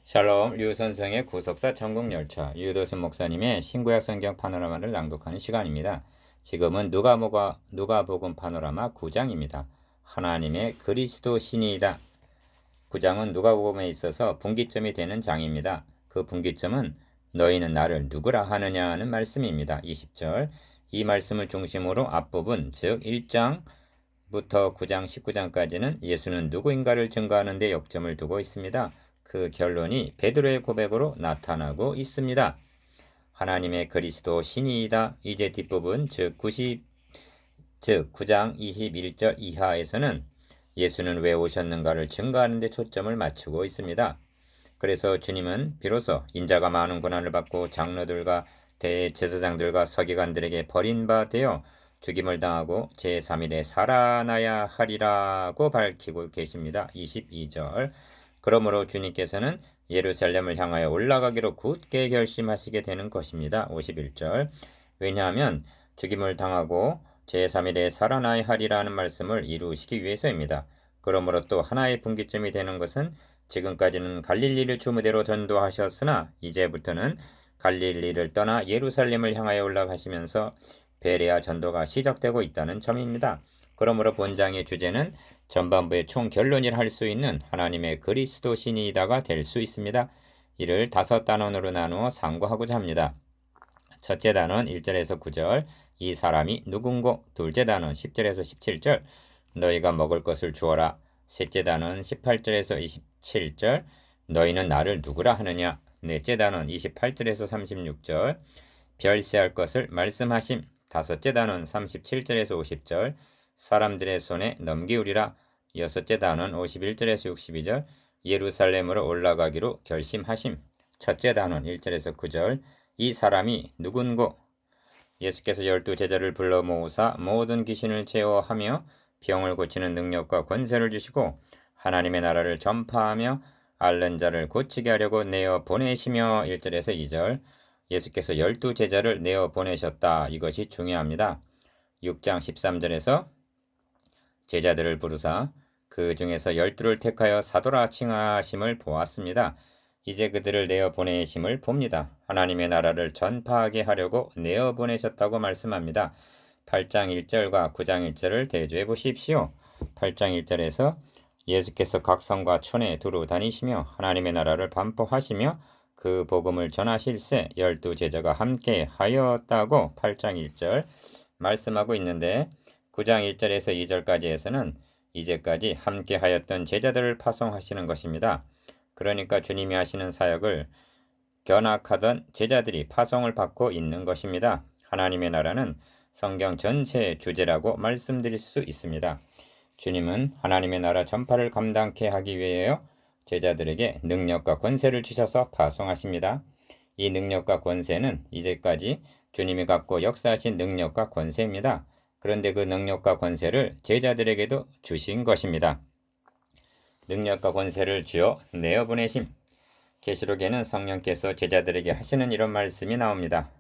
샬롬 류선생의 구속사 천국열차 유도순 목사님의 신구약 성경 파노라마를 낭독하는 시간입니다. 지금은 누가복음 파노라마 9장입니다. 하나님의 그리스도 신이다. 9장은 누가복음에 있어서 분기점이 되는 장입니다. 그 분기점은 너희는 나를 누구라 하느냐는 말씀입니다. 20절. 이 말씀을 중심으로 앞부분 즉 1장부터 9장 19장까지는 예수는 누구인가를 증거하는 데 역점을 두고 있습니다. 그 결론이 베드로의 고백으로 나타나고 있습니다. 하나님의 그리스도 신이다. 이제 뒷부분 즉 9장 21절 이하에서는 예수는 왜 오셨는가를 증거하는 데 초점을 맞추고 있습니다. 그래서 주님은 비로소 인자가 많은 고난을 받고 장로들과 대제사장들과 서기관들에게 버림받아 되어 죽임을 당하고 제3일에 살아나야 하리라고 밝히고 계십니다. 22절. 그러므로 주님께서는 예루살렘을 향하여 올라가기로 굳게 결심하시게 되는 것입니다. 51절. 왜냐하면 죽임을 당하고 제3일에 살아나야 하리라는 말씀을 이루시기 위해서입니다. 그러므로 또 하나의 분기점이 되는 것은 지금까지는 갈릴리를 주무대로 전도하셨으나 이제부터는 갈릴리를 떠나 예루살렘을 향하여 올라가시면서 베레아 전도가 시작되고 있다는 점입니다. 그러므로 본장의 주제는 전반부의 총 결론이라 할 수 있는 하나님의 그리스도 신이다가 될 수 있습니다. 이를 5단원으로 나누어 상고하고자 합니다. 첫째 단원 1절에서 9절 이 사람이 누군고. 둘째 단원 10절에서 17절 너희가 먹을 것을 주어라. 셋째 단원 18절에서 27절 너희는 나를 누구라 하느냐. 넷째 단원 28절에서 36절 별세할 것을 말씀하심. 다섯째 단원 37절에서 50절 사람들의 손에 넘기우리라. 여섯째 단원 51절에서 62절 예루살렘으로 올라가기로 결심하심. 첫째 단원 1절에서 9절 이 사람이 누군고. 예수께서 12제자를 불러 모으사 모든 귀신을 제어하며 병을 고치는 능력과 권세를 주시고 하나님의 나라를 전파하며 앓는 자를 고치게 하려고 내어 보내시며. 1절에서 2절 예수께서 12제자를 내어 보내셨다. 이것이 중요합니다. 6장 13절에서 제자들을 부르사 그 중에서 12를 택하여 사도라 칭하심을 보았습니다. 이제 그들을 내어 보내심을 봅니다. 하나님의 나라를 전파하게 하려고 내어 보내셨다고 말씀합니다. 8장 1절과 9장 1절을 대조해 보십시오. 8장 1절에서 예수께서 각 성과 촌에 두루 다니시며 하나님의 나라를 반포하시며 그 복음을 전하실세 12제자가 함께 하였다고 8장 1절 말씀하고 있는데 9장 1절에서 2절까지에서는 이제까지 함께 하였던 제자들을 파송하시는 것입니다. 그러니까 주님이 하시는 사역을 견학하던 제자들이 파송을 받고 있는 것입니다. 하나님의 나라는 성경 전체의 주제라고 말씀드릴 수 있습니다. 주님은 하나님의 나라 전파를 감당케 하기 위하여 제자들에게 능력과 권세를 주셔서 파송하십니다. 이 능력과 권세는 이제까지 주님이 갖고 역사하신 능력과 권세입니다. 그런데 그 능력과 권세를 제자들에게도 주신 것입니다. 능력과 권세를 주어 내어보내심. 계시록에는 성령께서 제자들에게 하시는 이런 말씀이 나옵니다.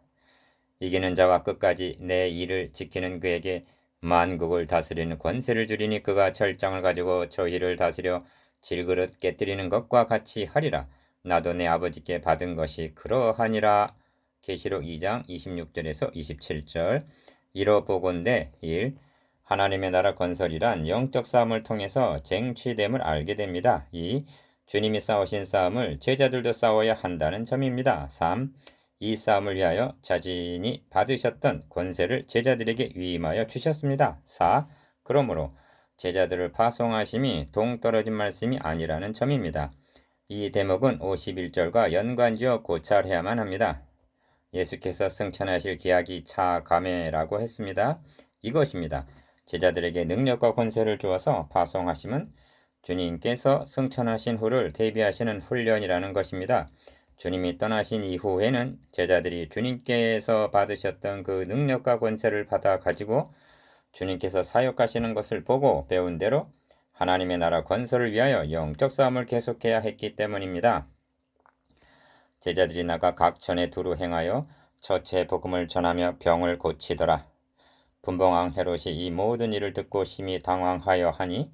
이기는 자와 끝까지 내 일을 지키는 그에게 만국을 다스리는 권세를 주리니 그가 철장을 가지고 저희를 다스려 질그릇 깨뜨리는 것과 같이 하리라. 나도 내 아버지께 받은 것이 그러하니라. 계시록 2장 26절에서 27절 이로 보건대 1. 하나님의 나라 건설이란 영적 싸움을 통해서 쟁취됨을 알게 됩니다. 2. 주님이 싸우신 싸움을 제자들도 싸워야 한다는 점입니다. 3. 이 싸움을 위하여 자신이 받으셨던 권세를 제자들에게 위임하여 주셨습니다. 4. 그러므로 제자들을 파송하심이 동떨어진 말씀이 아니라는 점입니다. 이 대목은 51절과 연관지어 고찰해야만 합니다. 예수께서 승천하실 기약이 차감해라고 했습니다. 이것입니다. 제자들에게 능력과 권세를 주어서 파송하심은 주님께서 승천하신 후를 대비하시는 훈련이라는 것입니다. 주님이 떠나신 이후에는 제자들이 주님께서 받으셨던 그 능력과 권세를 받아 가지고 주님께서 사역하시는 것을 보고 배운 대로 하나님의 나라 건설을 위하여 영적 싸움을 계속해야 했기 때문입니다. 제자들이 나가 각 촌에 두루 행하여 처체 복음을 전하며 병을 고치더라. 분봉왕 헤롯이 이 모든 일을 듣고 심히 당황하여 하니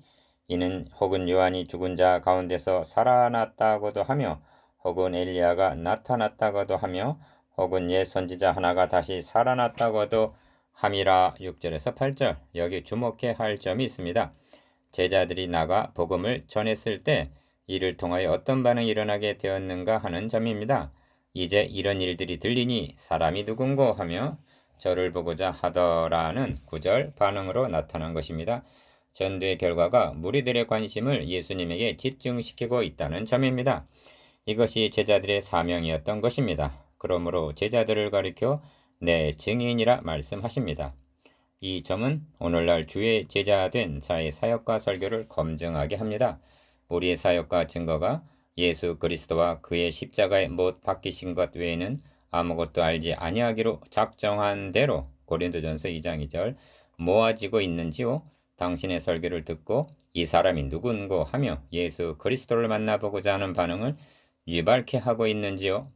이는 혹은 요한이 죽은 자 가운데서 살아났다고도 하며 혹은 엘리야가 나타났다고도 하며 혹은 옛 선지자 하나가 다시 살아났다고도 함이라. 6절에서 8절. 여기 주목해야 할 점이 있습니다. 제자들이 나가 복음을 전했을 때 이를 통하여 어떤 반응이 일어나게 되었는가 하는 점입니다. 이제 이런 일들이 들리니 사람이 누군고 하며 저를 보고자 하더라는 9절 반응으로 나타난 것입니다. 전도의 결과가 무리들의 관심을 예수님에게 집중시키고 있다는 점입니다. 이것이 제자들의 사명이었던 것입니다. 그러므로 제자들을 가리켜 내 증인이라 말씀하십니다. 이 점은 오늘날 주의 제자된 자의 사역과 설교를 검증하게 합니다. 우리의 사역과 증거가 예수 그리스도와 그의 십자가에 못 박히신 것 외에는 아무것도 알지 아니하기로 작정한 대로 고린도전서 2장 2절 모아지고 있는지요? 당신의 설교를 듣고 이 사람이 누군고 하며 예수 그리스도를 만나보고자 하는 반응을 유발케 하고 있는지요?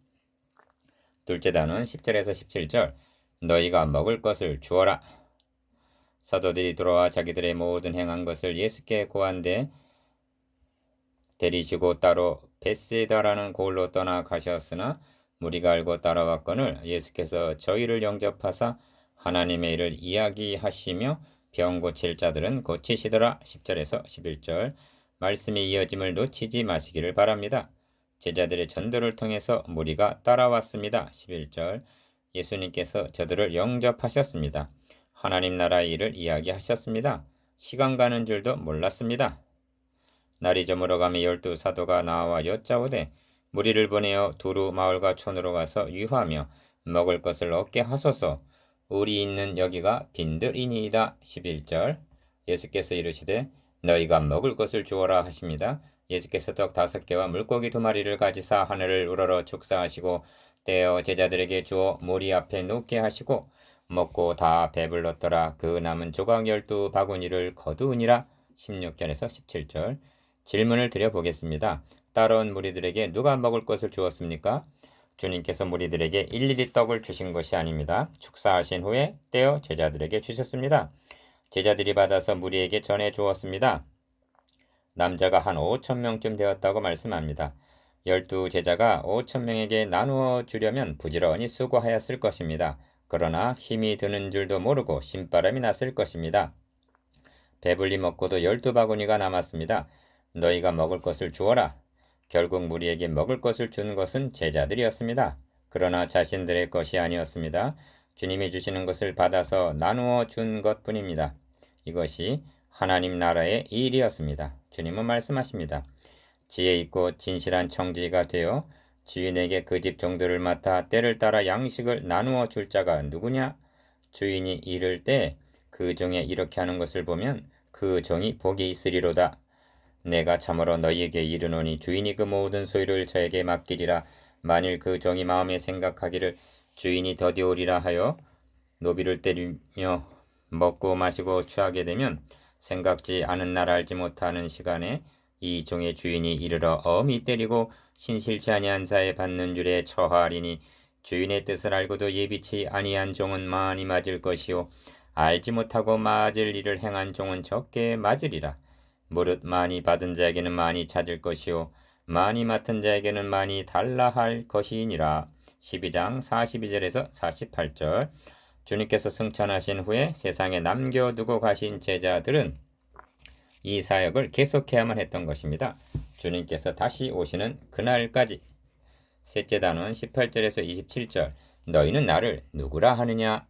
둘째 단원 10절에서 17절 너희가 먹을 것을 주어라. 사도들이 돌아와 자기들의 모든 행한 것을 예수께 고한데 데리시고 따로 베세다라는 곳으로 떠나가셨으나 무리가 알고 따라왔거늘 예수께서 저희를 영접하사 하나님의 일을 이야기하시며 병 고칠 자들은 고치시더라. 10절에서 11절 말씀의 이어짐을 놓치지 마시기를 바랍니다. 제자들의 전도를 통해서 무리가 따라왔습니다. 11절 예수님께서 저들을 영접하셨습니다. 하나님 나라의 일을 이야기하셨습니다. 시간 가는 줄도 몰랐습니다. 날이 저물어가며 12 사도가 나와 여짜오되 무리를 보내어 두루 마을과 촌으로 가서 유하며 먹을 것을 얻게 하소서. 우리 있는 여기가 빈들이니이다. 11절 예수께서 이르시되 너희가 먹을 것을 주어라 하십니다. 예수께서 떡 5개와 물고기 2마리를 가지사 하늘을 우러러 축사하시고 떼어 제자들에게 주어 무리 앞에 놓게 하시고 먹고 다 배불렀더라. 그 남은 조각 12바구니를 거두으니라. 16절에서 17절 질문을 드려보겠습니다. 따라온 무리들에게 누가 먹을 것을 주었습니까? 주님께서 무리들에게 일일이 떡을 주신 것이 아닙니다. 축사하신 후에 떼어 제자들에게 주셨습니다. 제자들이 받아서 무리에게 전해 주었습니다. 남자가 한 5,000명쯤 되었다고 말씀합니다. 12 제자가 5,000명에게 나누어 주려면 부지런히 수고하였을 것입니다. 그러나 힘이 드는 줄도 모르고 신바람이 났을 것입니다. 배불리 먹고도 12바구니가 남았습니다. 너희가 먹을 것을 주어라. 결국 무리에게 먹을 것을 준 것은 제자들이었습니다. 그러나 자신들의 것이 아니었습니다. 주님이 주시는 것을 받아서 나누어 준 것뿐입니다. 이것이 하나님 나라의 일이었습니다. 주님은 말씀하십니다. 지혜 있고 진실한 청지가 되어 주인에게 그 집 종들을 맡아 때를 따라 양식을 나누어 줄 자가 누구냐? 주인이 이를 때 그 종에 이렇게 하는 것을 보면 그 종이 복이 있으리로다. 내가 참으로 너희에게 이르노니 주인이 그 모든 소유를 저에게 맡기리라. 만일 그 종이 마음에 생각하기를 주인이 더디오리라 하여 노비를 때리며 먹고 마시고 취하게 되면 생각지 않은 날 알지 못하는 시간에 이 종의 주인이 이르러 엄히 때리고 신실치 아니한 자에 받는 줄에 처하리니 주인의 뜻을 알고도 예비치 아니한 종은 많이 맞을 것이요 알지 못하고 맞을 일을 행한 종은 적게 맞으리라. 무릇 많이 받은 자에게는 많이 찾을 것이요 많이 맡은 자에게는 많이 달라 할 것이니라. 12장 42절에서 48절 주님께서 승천하신 후에 세상에 남겨두고 가신 제자들은 이 사역을 계속해야만 했던 것입니다. 주님께서 다시 오시는 그날까지. 셋째 단원 18절에서 27절 너희는 나를 누구라 하느냐?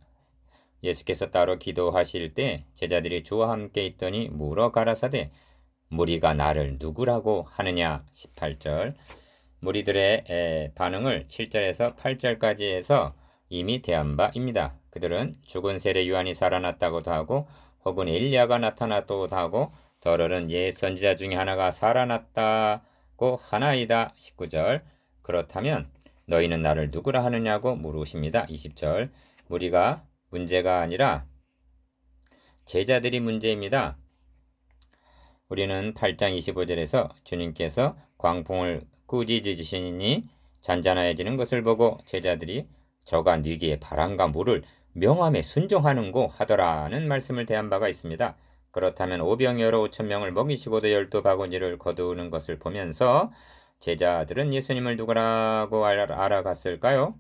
예수께서 따로 기도하실 때 제자들이 주와 함께 있더니 물어 가라사대 무리가 나를 누구라고 하느냐? 18절 무리들의 반응을 7절에서 8절까지 해서 이미 대한 바입니다. 그들은 죽은 세례 요한이 살아났다고도 하고 혹은 엘리야가 나타났다고도 하고 더러는 옛 선지자 중에 하나가 살아났다고 하나이다. 19절 그렇다면 너희는 나를 누구라 하느냐고 물으십니다. 20절 무리가 문제가 아니라 제자들이 문제입니다. 우리는 8장 25절에서 주님께서 광풍을 꾸짖으시니 잔잔해지는 것을 보고 제자들이 저가 네게 바람과 물을 명함에 순종하는고 하더라는 말씀을 대한 바가 있습니다. 그렇다면 오병 여러 5,000명을 먹이시고도 12바구니를 거두는 것을 보면서 제자들은 예수님을 누구라고 알아갔을까요?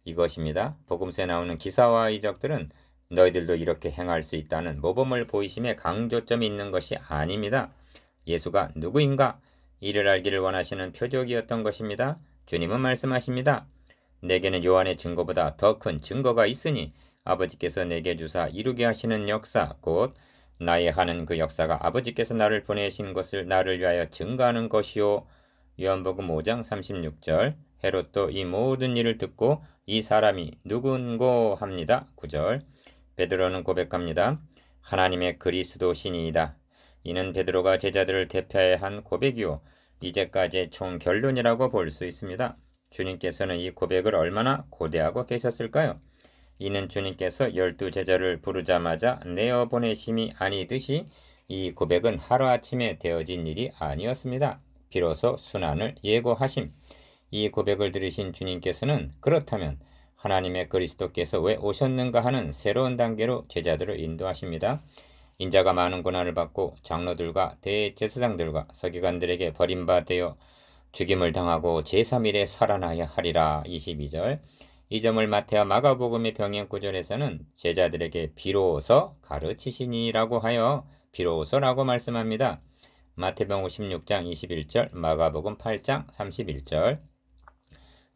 이것입니다. 복음서에 나오는 기사와 이적들은 너희들도 이렇게 행할 수 있다는 모범을 보이심에 강조점이 있는 것이 아닙니다. 예수가 누구인가? 이를 알기를 원하시는 표적이었던 것입니다. 주님은 말씀하십니다. 내게는 요한의 증거보다 더 큰 증거가 있으니 아버지께서 내게 주사 이루게 하시는 역사 곧 나의 하는 그 역사가 아버지께서 나를 보내신 것을 나를 위하여 증거하는 것이요. 요한복음 5장 36절. 헤롯도 이 모든 일을 듣고 이 사람이 누군고 합니다. 9절. 베드로는 고백합니다. 하나님의 그리스도 신이이다. 이는 베드로가 제자들을 대표해 한 고백이요. 이제까지의 총 결론이라고 볼 수 있습니다. 주님께서는 이 고백을 얼마나 고대하고 계셨을까요? 이는 주님께서 12제자를 부르자마자 내어보내심이 아니듯이 이 고백은 하루아침에 되어진 일이 아니었습니다. 비로소 순환을 예고하심. 이 고백을 들으신 주님께서는 그렇다면 하나님의 그리스도께서 왜 오셨는가 하는 새로운 단계로 제자들을 인도하십니다. 인자가 많은 고난을 받고 장로들과 대제사장들과 서기관들에게 버림받아 죽임을 당하고 제3일에 살아나야 하리라. 22절. 이 점을 마태와 마가복음의 병행 구절에서는 제자들에게 비로소 가르치시니라고 하여 비로소라고 말씀합니다. 마태복음 16장 21절, 마가복음 8장 31절.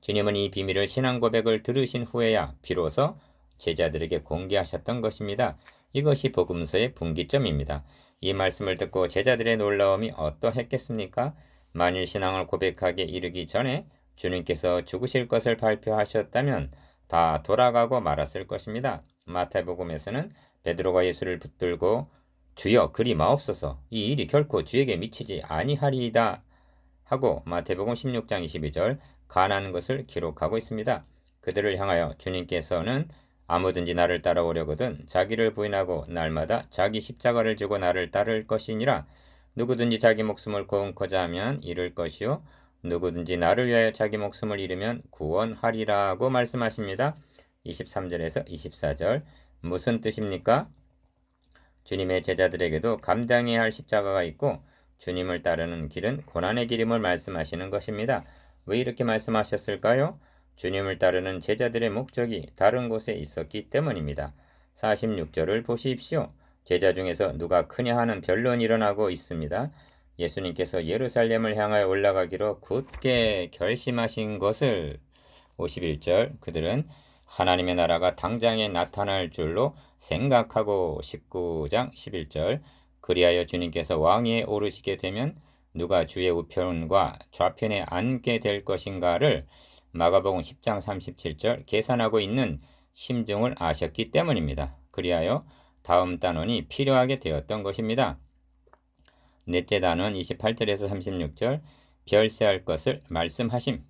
주님은 이 비밀을 신앙 고백을 들으신 후에야 비로소 제자들에게 공개하셨던 것입니다. 이것이 복음서의 분기점입니다. 이 말씀을 듣고 제자들의 놀라움이 어떠했겠습니까? 만일 신앙을 고백하게 이르기 전에 주님께서 죽으실 것을 발표하셨다면 다 돌아가고 말았을 것입니다. 마태복음에서는 베드로가 예수를 붙들고 주여 그리 마옵소서 이 일이 결코 주에게 미치지 아니하리이다 하고 마태복음 16장 22절 가난 것을 기록하고 있습니다. 그들을 향하여 주님께서는 아무든지 나를 따라오려거든 자기를 부인하고 날마다 자기 십자가를 지고 나를 따를 것이니라. 누구든지 자기 목숨을 구원코자 하면 잃을 것이요 누구든지 나를 위하여 자기 목숨을 잃으면 구원하리라고 말씀하십니다. 23절에서 24절. 무슨 뜻입니까? 주님의 제자들에게도 감당해야 할 십자가가 있고 주님을 따르는 길은 고난의 길임을 말씀하시는 것입니다. 왜 이렇게 말씀하셨을까요? 주님을 따르는 제자들의 목적이 다른 곳에 있었기 때문입니다. 46절을 보십시오. 제자 중에서 누가 크냐 하는 변론이 일어나고 있습니다. 예수님께서 예루살렘을 향하여 올라가기로 굳게 결심하신 것을 51절 그들은 하나님의 나라가 당장에 나타날 줄로 생각하고 19장 11절 그리하여 주님께서 왕위에 오르시게 되면 누가 주의 우편과 좌편에 앉게 될 것인가를 마가복음 10장 37절 계산하고 있는 심중을 아셨기 때문입니다. 그리하여 다음 단원이 필요하게 되었던 것입니다. 넷째 단원 28절에서 36절 별세할 것을 말씀하심.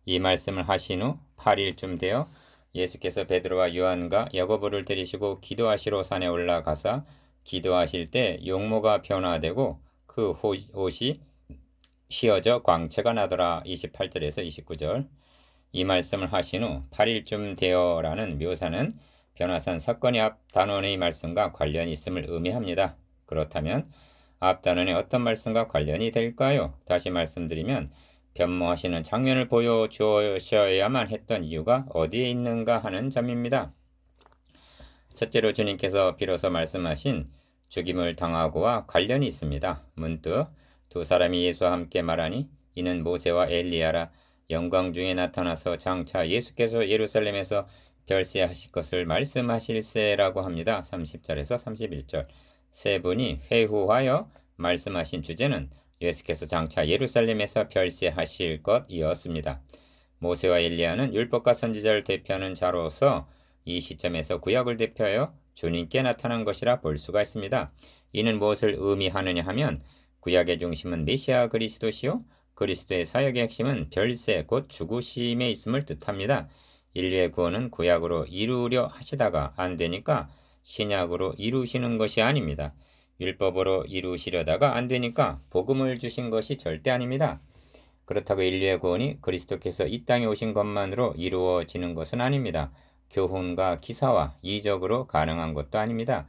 이 말씀을 하신 후 8일쯤 되어 예수께서 베드로와 요한과 야고보를 데리시고 기도하시러 산에 올라가사 기도하실 때 용모가 변화되고 그 옷이 휘어져 광채가 나더라. 28절에서 29절. 이 말씀을 하신 후 8일쯤 되어라는 묘사는 변화산 사건의 앞 단원의 말씀과 관련이 있음을 의미합니다. 그렇다면 앞 단원의 어떤 말씀과 관련이 될까요? 다시 말씀드리면 변모하시는 장면을 보여주셔야만 했던 이유가 어디에 있는가 하는 점입니다. 첫째로 주님께서 비로소 말씀하신 죽임을 당하고와 관련이 있습니다. 문득 두 사람이 예수와 함께 말하니 이는 모세와 엘리야라. 영광 중에 나타나서 장차 예수께서 예루살렘에서 별세하실 것을 말씀하실세라고 합니다. 30절에서 31절. 세 분이 회후하여 말씀하신 주제는 예수께서 장차 예루살렘에서 별세하실 것이었습니다. 모세와 엘리야는 율법과 선지자를 대표하는 자로서 이 시점에서 구약을 대표하여 주님께 나타난 것이라 볼 수가 있습니다. 이는 무엇을 의미하느냐 하면 구약의 중심은 메시아 그리스도시요 그리스도의 사역의 핵심은 별세 곧 죽으심에 있음을 뜻합니다. 인류의 구원은 구약으로 이루려 하시다가 안 되니까 신약으로 이루시는 것이 아닙니다. 율법으로 이루시려다가 안 되니까 복음을 주신 것이 절대 아닙니다. 그렇다고 인류의 구원이 그리스도께서 이 땅에 오신 것만으로 이루어지는 것은 아닙니다. 교훈과 기사와 이적으로 가능한 것도 아닙니다.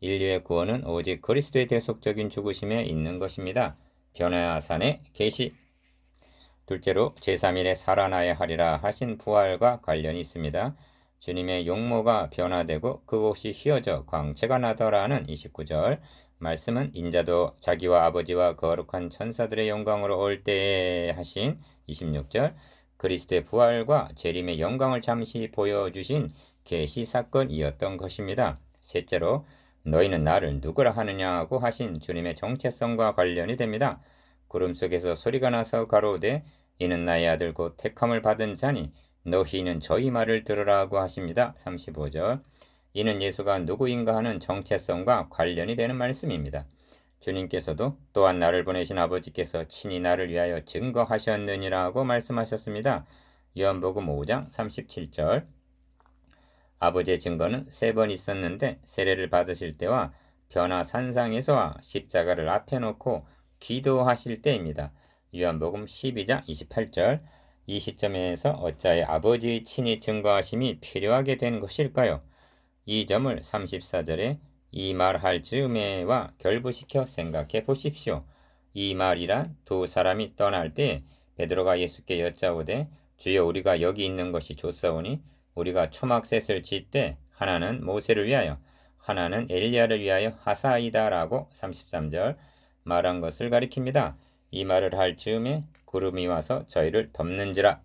인류의 구원은 오직 그리스도의 대속적인 죽으심에 있는 것입니다. 변화산의 계시 둘째로 제3일에 살아나야 하리라 하신 부활과 관련이 있습니다. 주님의 용모가 변화되고 그곳이 휘어져 광채가 나더라는 29절 말씀은 인자도 자기와 아버지와 거룩한 천사들의 영광으로 올 때에 하신 26절 그리스도의 부활과 재림의 영광을 잠시 보여주신 계시 사건이었던 것입니다. 셋째로 너희는 나를 누구라 하느냐고 하신 주님의 정체성과 관련이 됩니다. 구름 속에서 소리가 나서 가로우되 이는 나의 아들 곧 택함을 받은 자니 너희는 저희 말을 들으라고 하십니다. 35절 이는 예수가 누구인가 하는 정체성과 관련이 되는 말씀입니다. 주님께서도 또한 나를 보내신 아버지께서 친히 나를 위하여 증거하셨느니라고 말씀하셨습니다. 요한복음 5장 37절 아버지의 증거는 3번 있었는데 세례를 받으실 때와 변화산상에서와 십자가를 앞에 놓고 기도하실 때입니다. 요한복음 12장 28절 이 시점에서 어찌하여 아버지의 친히 증거하심이 필요하게 된 것일까요? 이 점을 34절에 이 말할 즈음에와 결부시켜 생각해 보십시오. 이 말이란 두 사람이 떠날 때 베드로가 예수께 여짜오되 주여 우리가 여기 있는 것이 좋사오니 우리가 초막셋을 질 때 하나는 모세를 위하여 하나는 엘리야를 위하여 하사이다라고 33절 말한 것을 가리킵니다. 이 말을 할 즈음에 구름이 와서 저희를 덮는지라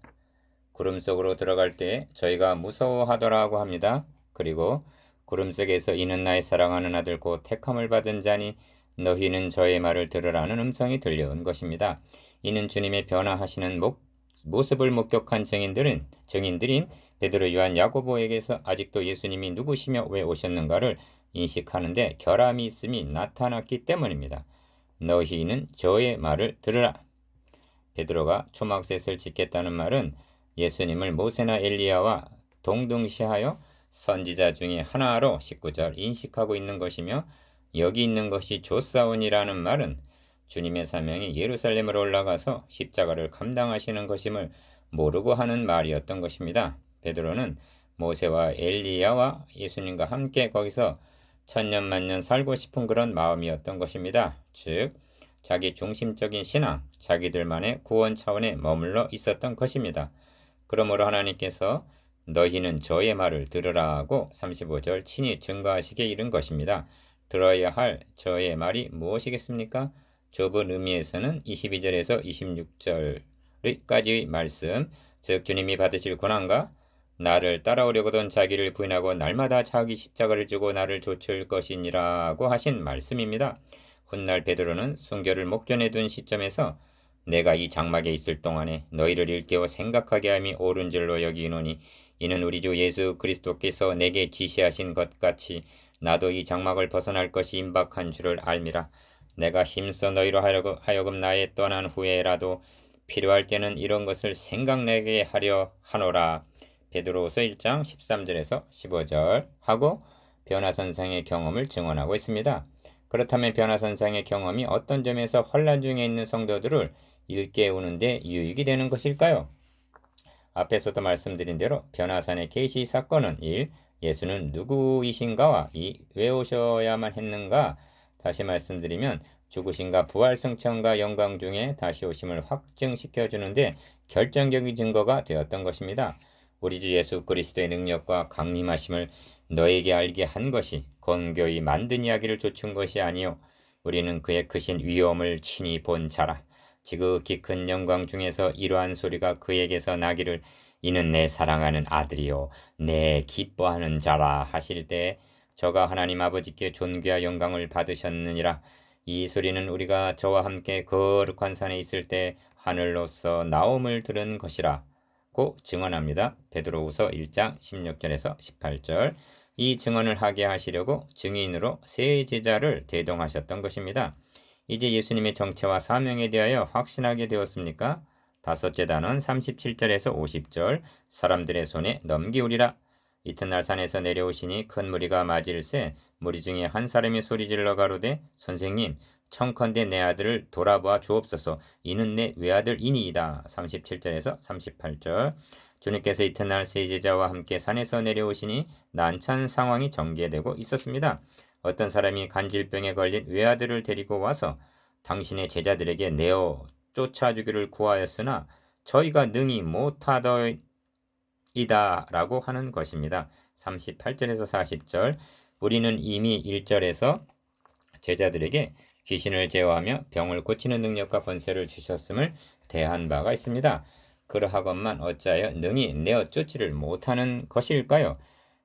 구름 속으로 들어갈 때 저희가 무서워하더라고 합니다. 그리고 구름 속에서 이는 나의 사랑하는 아들 곧 택함을 받은 자니 너희는 저의 말을 들으라는 음성이 들려온 것입니다. 이는 주님의 변화하시는 모습을 목격한 증인들인 베드로, 요한, 야고보에게서 아직도 예수님이 누구시며 왜 오셨는가를 인식하는데 결함이 있음이 나타났기 때문입니다. 너희는 저의 말을 들으라. 베드로가 초막셋을 짓겠다는 말은 예수님을 모세나 엘리야와 동등시하여 선지자 중에 하나로 19절 인식하고 있는 것이며 여기 있는 것이 조사온이라는 말은 주님의 사명이 예루살렘으로 올라가서 십자가를 감당하시는 것임을 모르고 하는 말이었던 것입니다. 베드로는 모세와 엘리야와 예수님과 함께 거기서 천년만년 살고 싶은 그런 마음이었던 것입니다. 즉 자기 중심적인 신앙, 자기들만의 구원 차원에 머물러 있었던 것입니다. 그러므로 하나님께서 너희는 저의 말을 들으라고 35절 친히 증거하시게 이른 것입니다. 들어야 할 저의 말이 무엇이겠습니까? 좁은 의미에서는 22절에서 26절까지의 말씀, 즉 주님이 받으실 고난과 나를 따라오려거든 자기를 부인하고 날마다 자기 십자가를 지고 나를 좇을 것이니라고 하신 말씀입니다. 훗날 베드로는 순교를 목전에 둔 시점에서 내가 이 장막에 있을 동안에 너희를 일깨워 생각하게 함이 옳은 줄로 여기노니 이는 우리 주 예수 그리스도께서 내게 지시하신 것 같이 나도 이 장막을 벗어날 것이 임박한 줄을 알미라. 내가 힘써 너희로 하여금 나의 떠난 후에라도 필요할 때는 이런 것을 생각나게 하려 하노라. 베드로후서 1장 13절에서 15절 하고 변화선상의 경험을 증언하고 있습니다. 그렇다면 변화선상의 경험이 어떤 점에서 혼란 중에 있는 성도들을 일깨우는데 유익이 되는 것일까요? 앞에서도 말씀드린 대로 변화산의 계시 사건은 1. 예수는 누구이신가와 2. 왜 오셔야만 했는가? 다시 말씀드리면 죽으신가 부활 승천과 영광 중에 다시 오심을 확증시켜 주는데 결정적인 증거가 되었던 것입니다. 우리 주 예수 그리스도의 능력과 강림하심을 너에게 알게 한 것이 건교히 만든 이야기를 좇은 것이 아니요 우리는 그의 크신 위엄을 친히 본 자라. 지극히 큰 영광 중에서 이러한 소리가 그에게서 나기를 이는 내 사랑하는 아들이요 내 기뻐하는 자라 하실 때 저가 하나님 아버지께 존귀와 영광을 받으셨느니라. 이 소리는 우리가 저와 함께 거룩한 산에 있을 때 하늘로서 나옴을 들은 것이라 고 증언합니다. 베드로후서 1장 16절에서 18절 이 증언을 하게 하시려고 증인으로 세 제자를 대동하셨던 것입니다. 이제 예수님의 정체와 사명에 대하여 확신하게 되었습니까? 다섯째 단원 37절에서 50절 사람들의 손에 넘기우리라. 이튿날 산에서 내려오시니 큰 무리가 맞을세 무리 중에 한 사람이 소리질러 가로되 선생님 청컨대 내 아들을 돌아보아 주옵소서 이는 내 외아들이니이다. 37절에서 38절 주님께서 이튿날 세 제자와 함께 산에서 내려오시니 난처한 상황이 전개되고 있었습니다. 어떤 사람이 간질병에 걸린 외아들을 데리고 와서 당신의 제자들에게 내어 쫓아주기를 구하였으나 저희가 능히 못하더이다 라고 하는 것입니다. 38절에서 40절 우리는 이미 1절에서 제자들에게 귀신을 제어하며 병을 고치는 능력과 권세를 주셨음을 대한 바가 있습니다. 그러하건만 어찌하여 능히 내어 쫓지를 못하는 것일까요?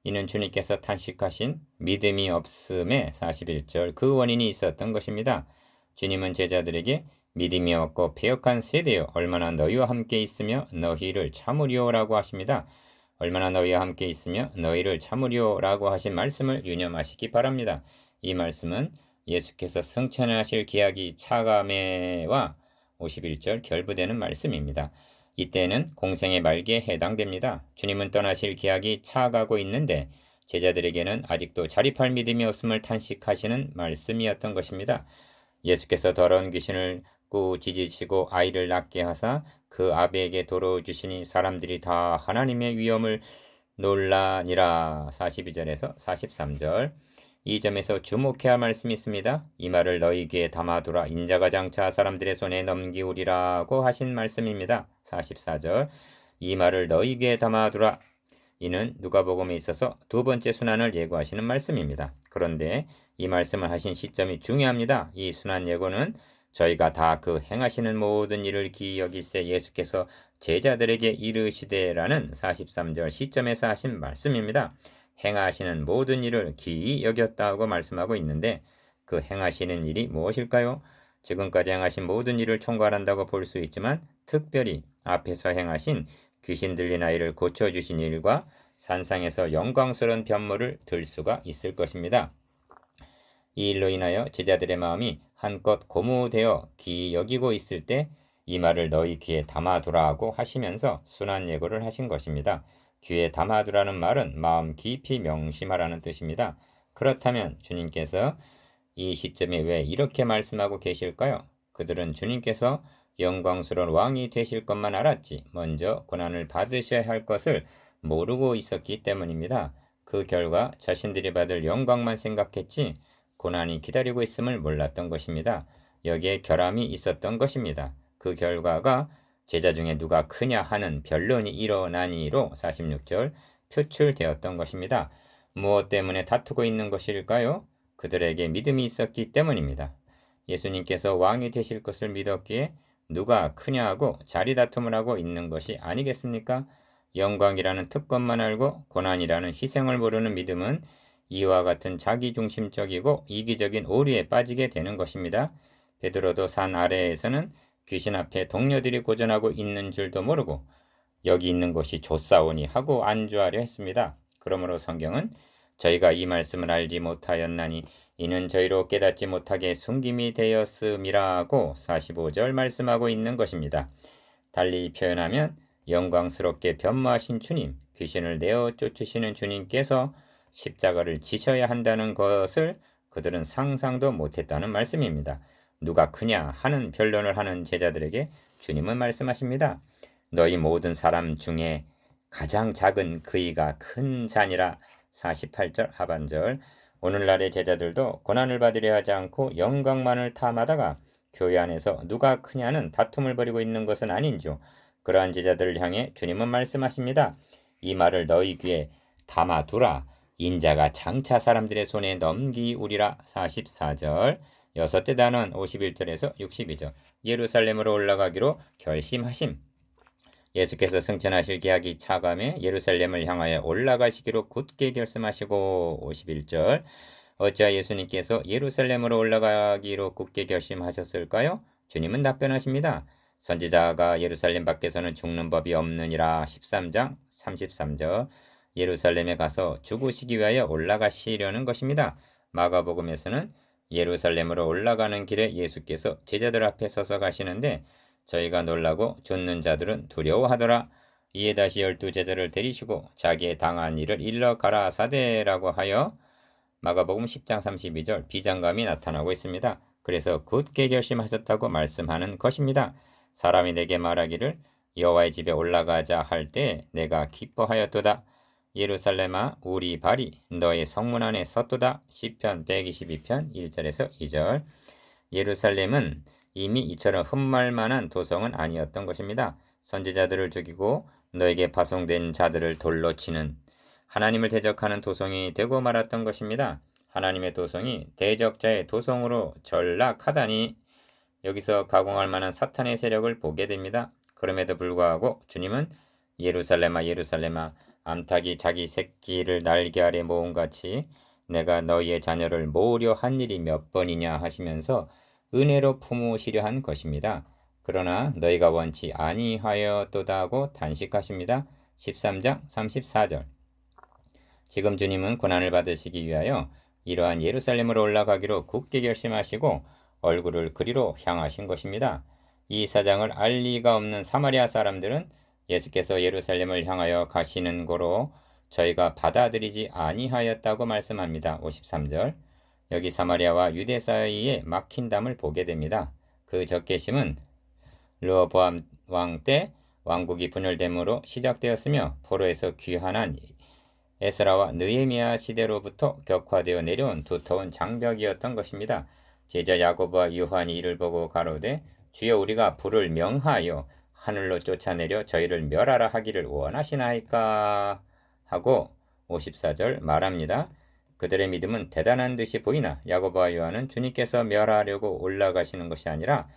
이는 주님께서 탄식하신 믿음이 없음에 41절 그 원인이 있었던 것입니다. 주님은 제자들에게 믿음이 없고 패역한 세대여 얼마나 너희와 함께 있으며 너희를 참으리오라고 하십니다. 얼마나 너희와 함께 있으며 너희를 참으리오라고 하신 말씀을 유념하시기 바랍니다. 이 말씀은 예수께서 승천하실 기약이 차감에와 51절 결부되는 말씀입니다. 이때는 공생의 말기에 해당됩니다. 주님은 떠나실 기약이 차가고 있는데 제자들에게는 아직도 자립할 믿음이 없음을 탄식하시는 말씀이었던 것입니다. 예수께서 더러운 귀신을 꾸짖으시고 아이를 낳게 하사 그 아비에게 도로 주시니 사람들이 다 하나님의 위엄을 놀라니라. 42절에서 43절 이 점에서 주목해야 할 말씀이 있습니다. 이 말을 너희 귀에 담아두라. 인자가 장차 사람들의 손에 넘기우리라고 하신 말씀입니다. 44절 이 말을 너희 귀에 담아두라. 이는 누가복음에 있어서 두 번째 순환을 예고하시는 말씀입니다. 그런데 이 말씀을 하신 시점이 중요합니다. 이 순환 예고는 저희가 다 그 행하시는 모든 일을 기이 여길세 예수께서 제자들에게 이르시되라는 43절 시점에서 하신 말씀입니다. 행하시는 모든 일을 기이 여겼다고 말씀하고 있는데 그 행하시는 일이 무엇일까요? 지금까지 행하신 모든 일을 총괄한다고 볼 수 있지만 특별히 앞에서 행하신 귀신 들린 아이를 고쳐주신 일과 산상에서 영광스러운 변모를 들 수가 있을 것입니다. 이 일로 인하여 제자들의 마음이 한껏 고무되어 기이 여기고 있을 때 이 말을 너희 귀에 담아두라고 하시면서 순환 예고를 하신 것입니다. 귀에 담아두라는 말은 마음 깊이 명심하라는 뜻입니다. 그렇다면 주님께서 이 시점에 왜 이렇게 말씀하고 계실까요? 그들은 주님께서 영광스러운 왕이 되실 것만 알았지 먼저 고난을 받으셔야 할 것을 모르고 있었기 때문입니다. 그 결과 자신들이 받을 영광만 생각했지 고난이 기다리고 있음을 몰랐던 것입니다. 여기에 결함이 있었던 것입니다. 그 결과가 제자 중에 누가 크냐 하는 변론이 일어나니로 46절 표출되었던 것입니다. 무엇 때문에 다투고 있는 것일까요? 그들에게 믿음이 있었기 때문입니다. 예수님께서 왕이 되실 것을 믿었기에 누가 크냐 하고 자리 다툼을 하고 있는 것이 아니겠습니까? 영광이라는 특권만 알고 고난이라는 희생을 모르는 믿음은 이와 같은 자기중심적이고 이기적인 오류에 빠지게 되는 것입니다. 베드로도 산 아래에서는 귀신 앞에 동료들이 고전하고 있는 줄도 모르고 여기 있는 곳이 좋사오니 하고 안주하려 했습니다. 그러므로 성경은 저희가 이 말씀을 알지 못하였나니 이는 저희로 깨닫지 못하게 숨김이 되었음이라고 45절 말씀하고 있는 것입니다. 달리 표현하면 영광스럽게 변모하신 주님, 귀신을 내어 쫓으시는 주님께서 십자가를 지셔야 한다는 것을 그들은 상상도 못했다는 말씀입니다. 누가 크냐 하는 변론을 하는 제자들에게 주님은 말씀하십니다. 너희 모든 사람 중에 가장 작은 그이가 큰 자니라. 48절 하반절 오늘날의 제자들도 고난을 받으려 하지 않고 영광만을 탐하다가 교회 안에서 누가 크냐는 다툼을 벌이고 있는 것은 아닌지요. 그러한 제자들을 향해 주님은 말씀하십니다. 이 말을 너희 귀에 담아두라. 인자가 장차 사람들의 손에 넘기우리라. 44절 여섯째 단원 51절에서 62절 예루살렘으로 올라가기로 결심하심. 예수께서 승천하실 기약이 차감해 예루살렘을 향하여 올라가시기로 굳게 결심하시고 51절 어찌하여 예수님께서 예루살렘으로 올라가기로 굳게 결심하셨을까요? 주님은 답변하십니다. 선지자가 예루살렘 밖에서는 죽는 법이 없느니라. 13장 33절 예루살렘에 가서 죽으시기 위하여 올라가시려는 것입니다. 마가복음에서는 예루살렘으로 올라가는 길에 예수께서 제자들 앞에 서서 가시는데 저희가 놀라고 쫓는 자들은 두려워하더라. 이에 다시 12제자를 데리시고 자기의 당한 일을 일러 가라사대라고 하여 마가복음 10장 32절 비장감이 나타나고 있습니다. 그래서 굳게 결심하셨다고 말씀하는 것입니다. 사람이 내게 말하기를 여호와의 집에 올라가자 할 때 내가 기뻐하였도다. 예루살렘아 우리 발이 너의 성문 안에 섰도다. 시편 122편 1절에서 2절 예루살렘은 이미 이처럼 흠말만한 도성은 아니었던 것입니다. 선지자들을 죽이고 너에게 파송된 자들을 돌로 치는 하나님을 대적하는 도성이 되고 말았던 것입니다. 하나님의 도성이 대적자의 도성으로 전락하다니 여기서 가공할 만한 사탄의 세력을 보게 됩니다. 그럼에도 불구하고 주님은 예루살렘아 예루살렘아 암탉이 자기 새끼를 날개 아래 모음같이 내가 너희의 자녀를 모으려 한 일이 몇 번이냐 하시면서 은혜로 품으시려 한 것입니다. 그러나 너희가 원치 아니하였도다 하고 단식하십니다. 13장 34절. 지금 주님은 고난을 받으시기 위하여 이러한 예루살렘으로 올라가기로 굳게 결심하시고 얼굴을 그리로 향하신 것입니다. 이 사장을 알 리가 없는 사마리아 사람들은 예수께서 예루살렘을 향하여 가시는 고로 저희가 받아들이지 아니하였다고 말씀합니다. 53절. 여기 사마리아와 유대 사이에 막힌 담을 보게 됩니다. 그 적개심은 르호보암 왕 때 왕국이 분열됨으로 시작되었으며 포로에서 귀환한 에스라와 느헤미야 시대로부터 격화되어 내려온 두터운 장벽이었던 것입니다. 제자 야고보와 요한이 이를 보고 가로되 주여 우리가 불을 명하여 하늘로 쫓아내려 저희를 멸하라 하기를 원하시나이까 하고 54절 말합니다. 그들의 믿음은 대단한 듯이 보이나 야고보와 요한은 주님께서 멸하려고 올라가시는 것이 아니라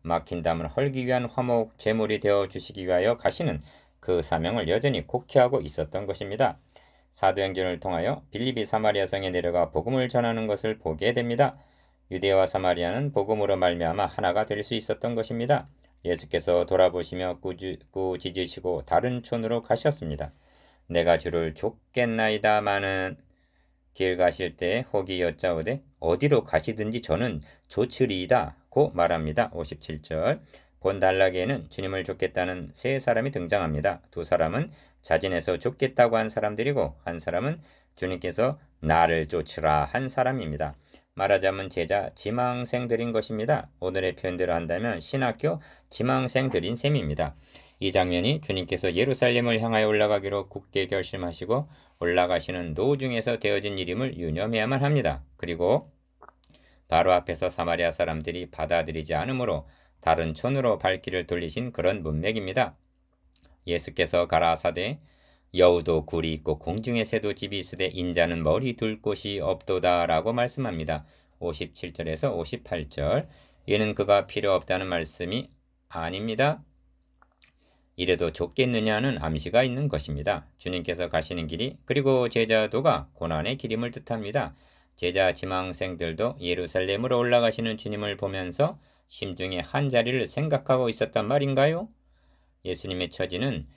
막힌 담을 헐기 위한 화목 제물이 되어 주시기 위하여 가시는 그 사명을 여전히 곡해하고 있었던 것입니다. 사도행전을 통하여 빌립이 사마리아 성에 내려가 복음을 전하는 것을 보게 됩니다. 유대와 사마리아는 복음으로 말미암아 하나가 될 수 있었던 것입니다. 예수께서 돌아보시며 꾸짖으시고 다른 촌으로 가셨습니다. 내가 주를 쫓겠나이다마는 길 가실 때 혹이 여짜오되 어디로 가시든지 저는 좋으리이다 고 말합니다. 57절. 본 단락에는 주님을 쫓겠다는 세 사람이 등장합니다. 두 사람은 자진해서 쫓겠다고 한 사람들이고 한 사람은 주님께서 나를 쫓으라 한 사람입니다. 말하자면 제자 지망생들인 것입니다. 오늘의 표현대로 한다면 신학교 지망생들인 셈입니다. 이 장면이 주님께서 예루살렘을 향하여 올라가기로 굳게 결심하시고 올라가시는 도중에서 되어진 일임을 유념해야만 합니다. 그리고 바로 앞에서 사마리아 사람들이 받아들이지 않으므로 다른 촌으로 발길을 돌리신 그런 문맥입니다. 예수께서 가라사대 여우도 굴이 있고 공중에 새도 집이 있으되 인자는 머리 둘 곳이 없도다 라고 말씀합니다. 57절에서 58절. 이는 그가 필요 없다는 말씀이 아닙니다. 이래도 좁겠느냐는 암시가 있는 것입니다. 주님께서 가시는 길이 그리고 제자도가 고난의 길임을 뜻합니다. 제자 지망생들도 예루살렘으로 올라가시는 주님을 보면서 심중에 한 자리를 생각하고 있었단 말인가요? 예수님의 처지는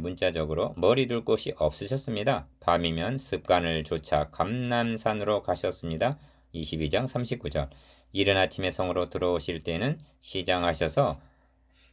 문자적으로 머리 둘 곳이 없으셨습니다. 밤이면 습관을 쫓아 감람산으로 가셨습니다. 22장 39절. 이른 아침에 성으로 들어오실 때는 시장하셔서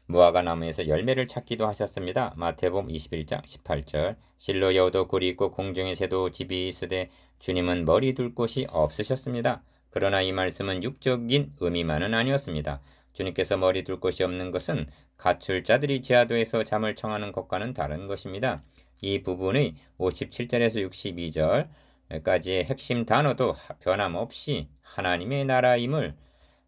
무화과 나무에서 열매를 찾기도 하셨습니다. 마태복음 21장 18절. 실로 여우도 굴이 있고 공중에 새도 집이 있으되 주님은 머리 둘 곳이 없으셨습니다. 그러나 이 말씀은 육적인 의미만은 아니었습니다. 주님께서 머리 둘 곳이 없는 것은 가출자들이 지하도에서 잠을 청하는 것과는 다른 것입니다. 이 부분의 57절에서 62절까지의 핵심 단어도 변함없이 하나님의 나라임을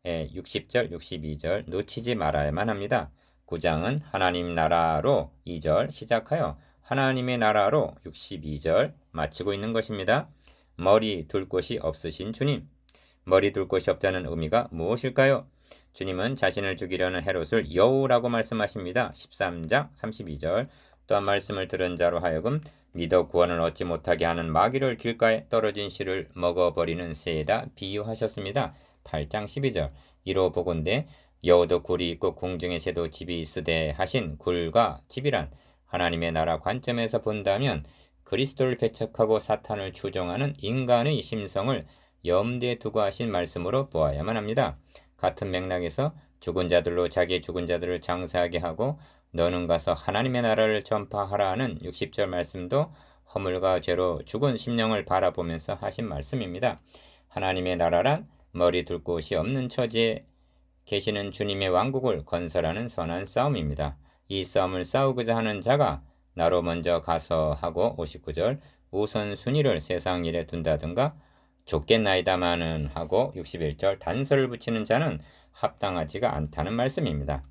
60절, 62절 놓치지 말아야만 합니다. 9장은 하나님 나라로 2절 시작하여 하나님의 나라로 62절 마치고 있는 것입니다. 머리 둘 곳이 없으신 주님. 머리 둘 곳이 없다는 의미가 무엇일까요? 주님은 자신을 죽이려는 헤롯을 여우라고 말씀하십니다. 13장 32절. 또한 말씀을 들은 자로 하여금 믿어 구원을 얻지 못하게 하는 마귀를 길가에 떨어진 실을 먹어버리는 새에다 비유하셨습니다. 8장 12절. 이로 보건대 여우도 굴이 있고 공중에 새도 집이 있으되 하신 굴과 집이란 하나님의 나라 관점에서 본다면 그리스도를 배척하고 사탄을 추종하는 인간의 심성을 염두에 두고 하신 말씀으로 보아야만 합니다. 같은 맥락에서 죽은 자들로 자기 죽은 자들을 장사하게 하고 너는 가서 하나님의 나라를 전파하라 하는 60절 말씀도 허물과 죄로 죽은 심령을 바라보면서 하신 말씀입니다. 하나님의 나라란 머리 둘 곳이 없는 처지에 계시는 주님의 왕국을 건설하는 선한 싸움입니다. 이 싸움을 싸우고자 하는 자가 나로 먼저 가서 하고 59절 우선순위를 세상 일에 둔다든가 좁겠나이다마는 하고 61절 단서를 붙이는 자는 합당하지가 않다는 말씀입니다.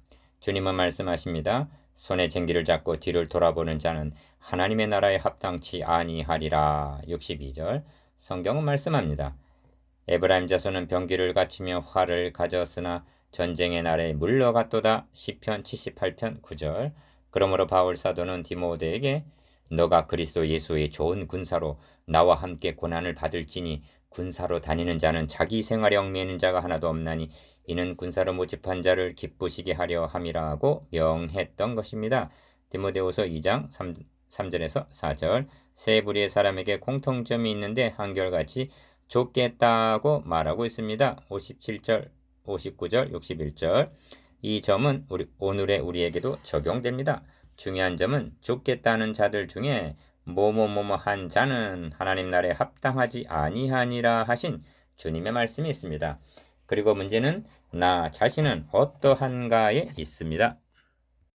주님은 말씀하십니다. 손에 쟁기를 잡고 뒤를 돌아보는 자는 하나님의 나라에 합당치 아니하리라. 62절. 성경은 말씀합니다. 에브라임 자손은 병기를 갖추며 활을 가졌으나 전쟁의 날에 물러갔도다. 시편 78편 9절. 그러므로 바울 사도는 디모데에게 너가 그리스도 예수의 좋은 군사로 나와 함께 고난을 받을지니 군사로 다니는 자는 자기 생활에 얽매이는 자가 하나도 없나니 이는 군사로 모집한 자를 기쁘시게 하려 함이라고 명했던 것입니다. 디모데후서 2장 3절에서 4절. 세 부류의 사람에게 공통점이 있는데 한결같이 좋겠다고 말하고 있습니다. 57절, 59절, 61절. 이 점은 오늘의 우리에게도 적용됩니다. 중요한 점은 좋겠다는 자들 중에 뭐뭐뭐뭐한 자는 하나님 나라에 합당하지 아니하니라 하신 주님의 말씀이 있습니다. 그리고 문제는 나 자신은 어떠한가에 있습니다.